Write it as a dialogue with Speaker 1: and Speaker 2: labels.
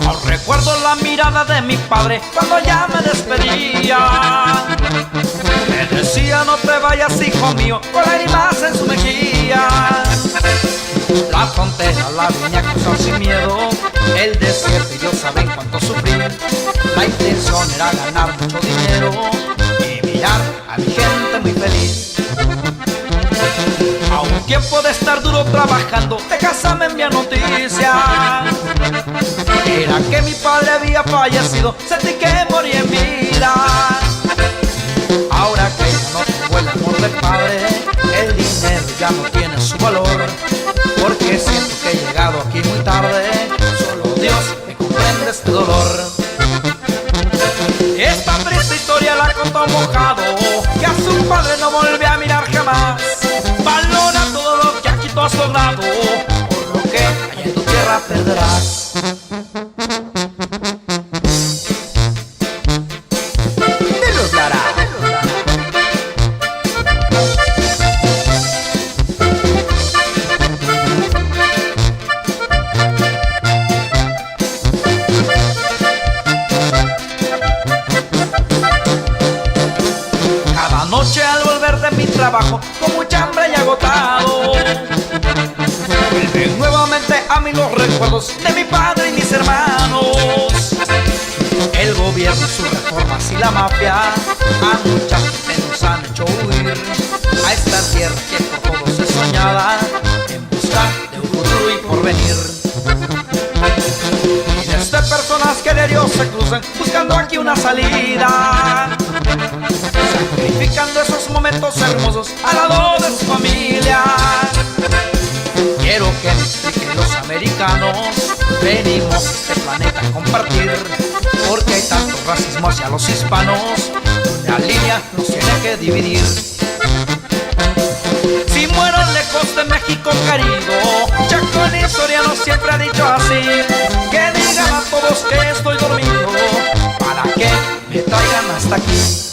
Speaker 1: Aún recuerdo la mirada de mi padre cuando ya me despedía. Me decía: no te vayas, hijo mío, con lágrimas en su mejilla. La frontera la vine a cruzar sin miedo, el desierto y Dios saben cuánto sufrí. La intención era ganar mucho dinero y mirar a mi gente muy feliz. A un tiempo de estar duro trabajando, de casa me envía noticia. Era que mi padre había fallecido, sentí que morí en vida. Ahora que ya no tengo el amor del padre, el dinero ya no tiene su valor. Porque siento que he llegado aquí muy tarde, solo Dios me comprende este dolor. Esta triste historia la contó mojado, que a su padre no volvió a mirar jamás. Valora todo lo que aquí tú has logrado, por lo que allá en tu tierra perderás.
Speaker 2: De los Lara.
Speaker 1: Cada noche al volver de mi trabajo, con mucha hambre y agotado, vuelven nuevamente a mí los recuerdos de mi padre y mis hermanos. El gobierno, sus reformas y la mafia a mucha gente nos han hecho huir a esta tierra que por todos es soñada, en busca de un futuro y porvenir. Miles de personas que de Dios se cruzan buscando aquí una salida, sacrificando esos momentos hermosos al lado de su familia. Quiero que me expliquen los americanos, venimos a este planeta a compartir, porque hay tanto racismo hacia los hispanos, una línea nos tiene que dividir. Si muero lejos de México querido, Chacón Soriano siempre ha dicho así, que digan a todos que estoy dormido, para que me traigan hasta aquí.